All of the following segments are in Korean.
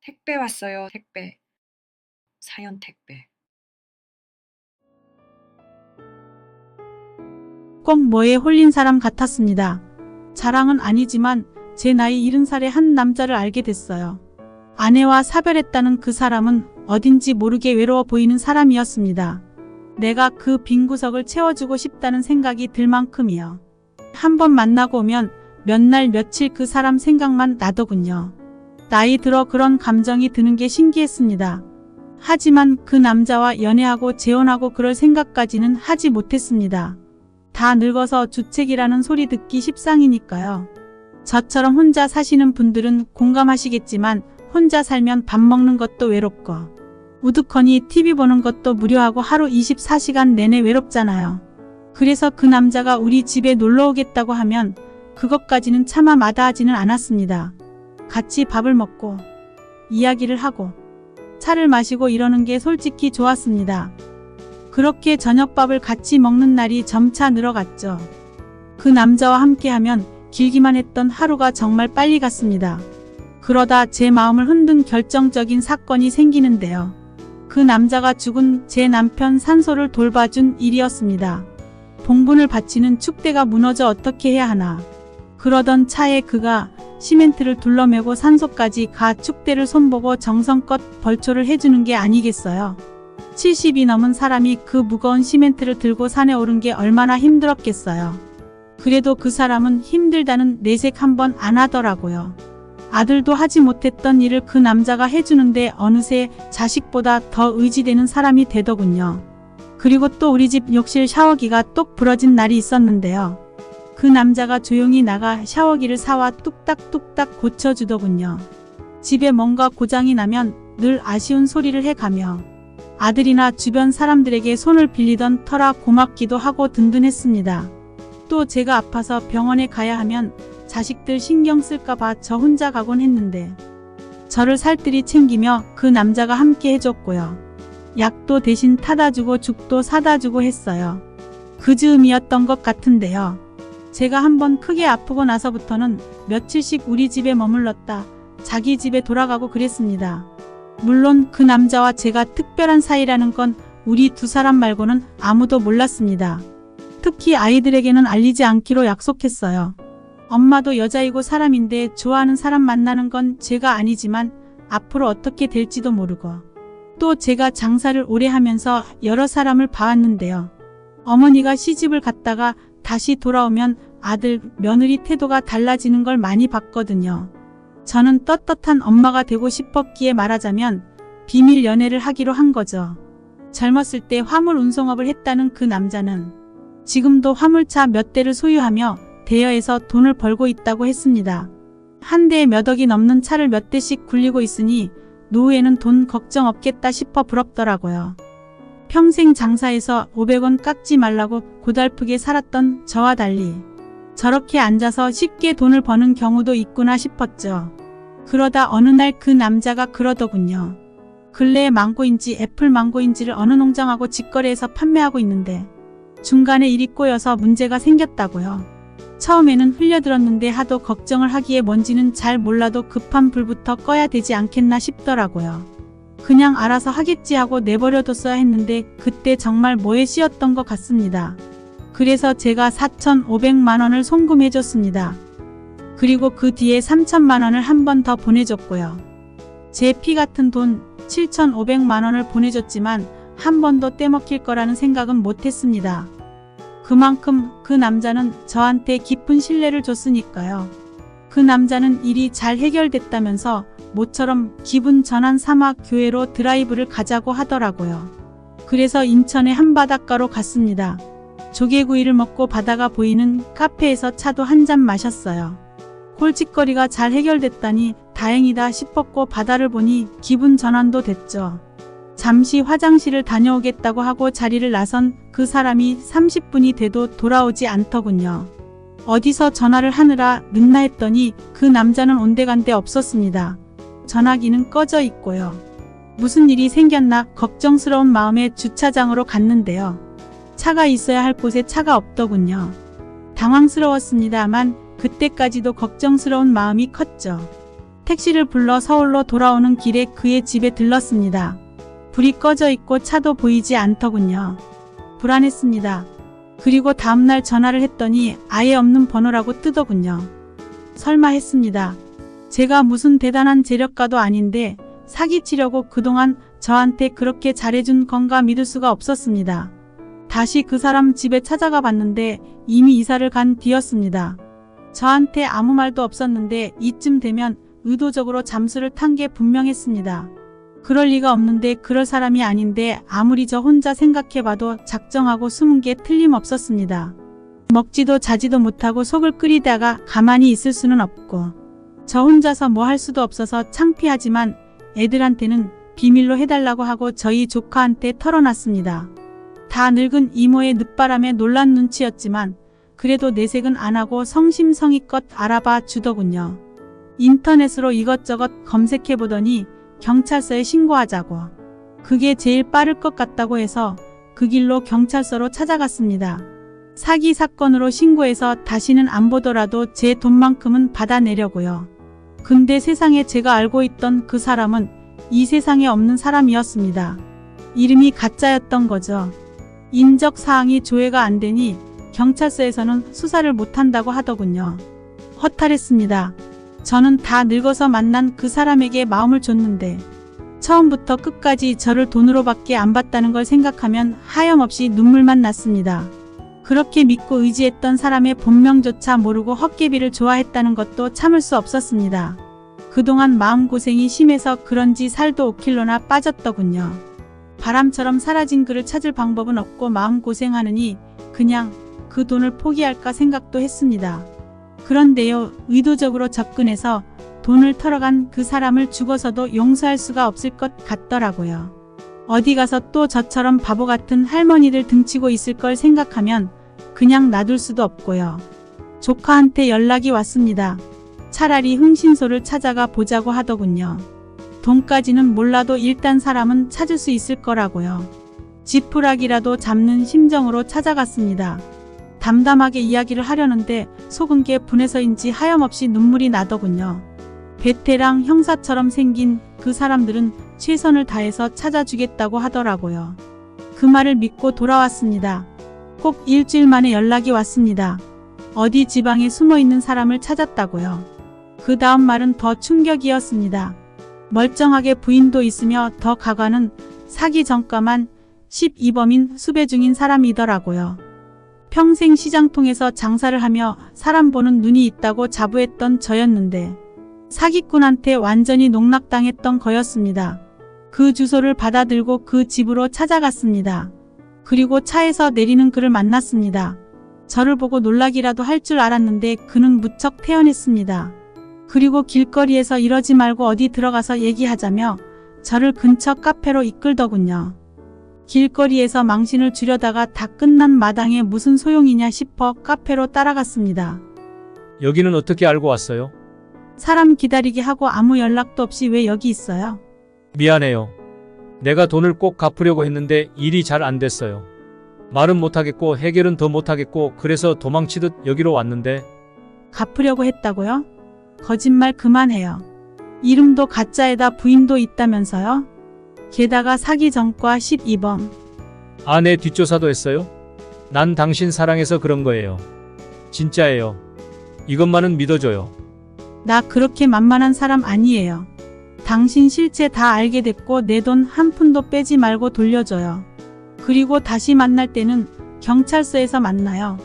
택배 왔어요, 택배. 사연 택배. 꼭 뭐에 홀린 사람 같았습니다. 자랑은 아니지만 제 나이 70살의 한 남자를 알게 됐어요. 아내와 사별했다는 그 사람은 어딘지 모르게 외로워 보이는 사람이었습니다. 내가 그 빈 구석을 채워주고 싶다는 생각이 들 만큼이요. 한번 만나고 오면 몇 날 며칠 그 사람 생각만 나더군요. 나이 들어 그런 감정이 드는 게 신기했습니다. 하지만 그 남자와 연애하고 재혼하고 그럴 생각까지는 하지 못했습니다. 다 늙어서 주책이라는 소리 듣기 십상이니까요. 저처럼 혼자 사시는 분들은 공감하시겠지만 혼자 살면 밥 먹는 것도 외롭고 우두커니 TV 보는 것도 무료하고 하루 24시간 내내 외롭잖아요. 그래서 그 남자가 우리 집에 놀러 오겠다고 하면 그것까지는 차마 마다하지는 않았습니다. 같이 밥을 먹고 이야기를 하고 차를 마시고 이러는 게 솔직히 좋았습니다. 그렇게 저녁밥을 같이 먹는 날이 점차 늘어갔죠. 그 남자와 함께하면 길기만 했던 하루가 정말 빨리 갔습니다. 그러다 제 마음을 흔든 결정적인 사건이 생기는데요. 그 남자가 죽은 제 남편 산소를 돌봐준 일이었습니다. 봉분을 바치는 축대가 무너져 어떻게 해야 하나. 그러던 차에 그가 시멘트를 둘러매고 산소까지 가 축대를 손보고 정성껏 벌초를 해주는 게 아니겠어요. 70이 넘은 사람이 그 무거운 시멘트를 들고 산에 오른 게 얼마나 힘들었겠어요. 그래도 그 사람은 힘들다는 내색 한번 안 하더라고요. 아들도 하지 못했던 일을 그 남자가 해주는데 어느새 자식보다 더 의지되는 사람이 되더군요. 그리고 또 우리 집 욕실 샤워기가 똑 부러진 날이 있었는데요. 그 남자가 조용히 나가 샤워기를 사와 뚝딱뚝딱 고쳐주더군요. 집에 뭔가 고장이 나면 늘 아쉬운 소리를 해가며 아들이나 주변 사람들에게 손을 빌리던 터라 고맙기도 하고 든든했습니다. 또 제가 아파서 병원에 가야 하면 자식들 신경 쓸까봐 저 혼자 가곤 했는데 저를 살뜰히 챙기며 그 남자가 함께 해줬고요. 약도 대신 타다 주고 죽도 사다 주고 했어요. 그 즈음이었던 것 같은데요. 제가 한번 크게 아프고 나서부터는 며칠씩 우리 집에 머물렀다 자기 집에 돌아가고 그랬습니다. 물론 그 남자와 제가 특별한 사이라는 건 우리 두 사람 말고는 아무도 몰랐습니다. 특히 아이들에게는 알리지 않기로 약속했어요. 엄마도 여자이고 사람인데 좋아하는 사람 만나는 건 제가 아니지만 앞으로 어떻게 될지도 모르고 또 제가 장사를 오래 하면서 여러 사람을 봐왔는데요. 어머니가 시집을 갔다가 다시 돌아오면 아들, 며느리 태도가 달라지는 걸 많이 봤거든요. 저는 떳떳한 엄마가 되고 싶었기에 말하자면 비밀 연애를 하기로 한 거죠. 젊었을 때 화물 운송업을 했다는 그 남자는 지금도 화물차 몇 대를 소유하며 대여해서 돈을 벌고 있다고 했습니다. 한 대에 몇 억이 넘는 차를 몇 대씩 굴리고 있으니 노후에는 돈 걱정 없겠다 싶어 부럽더라고요. 평생 장사해서 500원 깎지 말라고 고달프게 살았던 저와 달리 저렇게 앉아서 쉽게 돈을 버는 경우도 있구나 싶었죠. 그러다 어느 날 그 남자가 그러더군요. 근래에 망고인지 애플망고인지를 어느 농장하고 직거래해서 판매하고 있는데 중간에 일이 꼬여서 문제가 생겼다고요. 처음에는 흘려들었는데 하도 걱정을 하기에 뭔지는 잘 몰라도 급한 불부터 꺼야 되지 않겠나 싶더라고요. 그냥 알아서 하겠지 하고 내버려뒀어야 했는데 그때 정말 뭐에 씌었던 것 같습니다. 그래서 제가 4,500만 원을 송금해줬습니다. 그리고 그 뒤에 3천만 원을 한 번 더 보내줬고요. 제 피 같은 돈 7,500만 원을 보내줬지만 한 번도 떼먹힐 거라는 생각은 못했습니다. 그만큼 그 남자는 저한테 깊은 신뢰를 줬으니까요. 그 남자는 일이 잘 해결됐다면서 모처럼 기분 전환 삼아 교회로 드라이브를 가자고 하더라고요. 그래서 인천의 한바닷가로 갔습니다. 조개구이를 먹고 바다가 보이는 카페에서 차도 한 잔 마셨어요. 골칫거리가 잘 해결됐다니 다행이다 싶었고 바다를 보니 기분 전환도 됐죠. 잠시 화장실을 다녀오겠다고 하고 자리를 나선 그 사람이 30분이 돼도 돌아오지 않더군요. 어디서 전화를 하느라 늦나 했더니 그 남자는 온데간데 없었습니다. 전화기는 꺼져 있고요. 무슨 일이 생겼나 걱정스러운 마음에 주차장으로 갔는데요. 차가 있어야 할 곳에 차가 없더군요. 당황스러웠습니다만 그때까지도 걱정스러운 마음이 컸죠. 택시를 불러 서울로 돌아오는 길에 그의 집에 들렀습니다. 불이 꺼져 있고 차도 보이지 않더군요. 불안했습니다. 그리고 다음날 전화를 했더니 아예 없는 번호라고 뜨더군요. 설마 했습니다. 제가 무슨 대단한 재력가도 아닌데 사기치려고 그동안 저한테 그렇게 잘해준 건가 믿을 수가 없었습니다. 다시 그 사람 집에 찾아가 봤는데 이미 이사를 간 뒤였습니다. 저한테 아무 말도 없었는데 이쯤 되면 의도적으로 잠수를 탄 게 분명했습니다. 그럴 리가 없는데 그럴 사람이 아닌데 아무리 저 혼자 생각해봐도 작정하고 숨은 게 틀림없었습니다. 먹지도 자지도 못하고 속을 끓이다가 가만히 있을 수는 없고 저 혼자서 뭐 할 수도 없어서 창피하지만 애들한테는 비밀로 해달라고 하고 저희 조카한테 털어놨습니다. 다 늙은 이모의 늦바람에 놀란 눈치였지만 그래도 내색은 안 하고 성심성의껏 알아봐 주더군요. 인터넷으로 이것저것 검색해보더니 경찰서에 신고하자고. 그게 제일 빠를 것 같다고 해서 그 길로 경찰서로 찾아갔습니다. 사기 사건으로 신고해서 다시는 안 보더라도 제 돈만큼은 받아내려고요. 근데 세상에 제가 알고 있던 그 사람은 이 세상에 없는 사람이었습니다. 이름이 가짜였던 거죠. 인적 사항이 조회가 안 되니 경찰서에서는 수사를 못한다고 하더군요. 허탈했습니다. 저는 다 늙어서 만난 그 사람에게 마음을 줬는데 처음부터 끝까지 저를 돈으로밖에 안 봤다는 걸 생각하면 하염없이 눈물만 났습니다. 그렇게 믿고 의지했던 사람의 본명조차 모르고 헛개비를 좋아했다는 것도 참을 수 없었습니다. 그동안 마음고생이 심해서 그런지 살도 5kg나 빠졌더군요. 바람처럼 사라진 그를 찾을 방법은 없고 마음고생하느니 그냥 그 돈을 포기할까 생각도 했습니다. 그런데요, 의도적으로 접근해서 돈을 털어간 그 사람을 죽어서도 용서할 수가 없을 것 같더라고요. 어디 가서 또 저처럼 바보 같은 할머니들 등치고 있을 걸 생각하면 그냥 놔둘 수도 없고요. 조카한테 연락이 왔습니다. 차라리 흥신소를 찾아가 보자고 하더군요. 돈까지는 몰라도 일단 사람은 찾을 수 있을 거라고요. 지푸라기라도 잡는 심정으로 찾아갔습니다. 담담하게 이야기를 하려는데 속은 게 분해서인지 하염없이 눈물이 나더군요. 베테랑 형사처럼 생긴 그 사람들은 최선을 다해서 찾아주겠다고 하더라고요. 그 말을 믿고 돌아왔습니다. 꼭 일주일 만에 연락이 왔습니다. 어디 지방에 숨어있는 사람을 찾았다고요. 그 다음 말은 더 충격이었습니다. 멀쩡하게 부인도 있으며 더 가관은 사기 전과만 12범인 수배 중인 사람이더라고요. 평생 시장통에서 장사를 하며 사람 보는 눈이 있다고 자부했던 저였는데 사기꾼한테 완전히 농락당했던 거였습니다. 그 주소를 받아들고 그 집으로 찾아갔습니다. 그리고 차에서 내리는 그를 만났습니다. 저를 보고 놀라기라도 할 줄 알았는데 그는 무척 태연했습니다. 그리고 길거리에서 이러지 말고 어디 들어가서 얘기하자며 저를 근처 카페로 이끌더군요. 길거리에서 망신을 주려다가 다 끝난 마당에 무슨 소용이냐 싶어 카페로 따라갔습니다. 여기는 어떻게 알고 왔어요? 사람 기다리게 하고 아무 연락도 없이 왜 여기 있어요? 미안해요. 내가 돈을 꼭 갚으려고 했는데 일이 잘 안 됐어요. 말은 못하겠고 해결은 더 못하겠고 그래서 도망치듯 여기로 왔는데. 갚으려고 했다고요? 거짓말 그만해요. 이름도 가짜에다 부인도 있다면서요? 게다가 사기 전과 12범. 아내 뒷조사도 했어요? 난 당신 사랑해서 그런 거예요. 진짜예요. 이것만은 믿어줘요. 나 그렇게 만만한 사람 아니에요. 당신 실체 다 알게 됐고 내 돈 한 푼도 빼지 말고 돌려줘요. 그리고 다시 만날 때는 경찰서에서 만나요.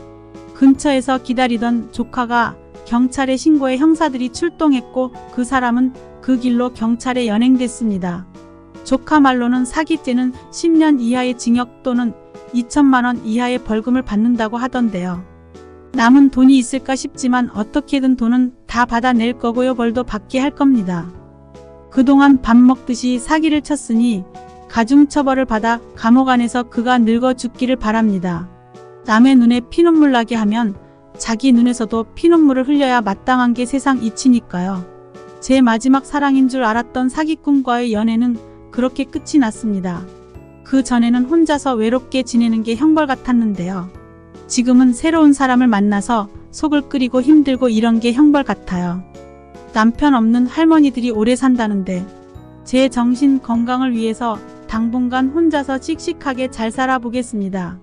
근처에서 기다리던 조카가 경찰에 신고해 형사들이 출동했고 그 사람은 그 길로 경찰에 연행됐습니다. 조카 말로는 사기죄는 10년 이하의 징역 또는 2천만 원 이하의 벌금을 받는다고 하던데요. 남은 돈이 있을까 싶지만 어떻게든 돈은 다 받아낼 거고요. 벌도 받게 할 겁니다. 그동안 밥 먹듯이 사기를 쳤으니 가중처벌을 받아 감옥 안에서 그가 늙어 죽기를 바랍니다. 남의 눈에 피눈물 나게 하면 자기 눈에서도 피눈물을 흘려야 마땅한 게 세상 이치니까요. 제 마지막 사랑인 줄 알았던 사기꾼과의 연애는 그렇게 끝이 났습니다. 그 전에는 혼자서 외롭게 지내는 게 형벌 같았는데요. 지금은 새로운 사람을 만나서 속을 끓이고 힘들고 이런 게 형벌 같아요. 남편 없는 할머니들이 오래 산다는데 제 정신 건강을 위해서 당분간 혼자서 씩씩하게 잘 살아보겠습니다.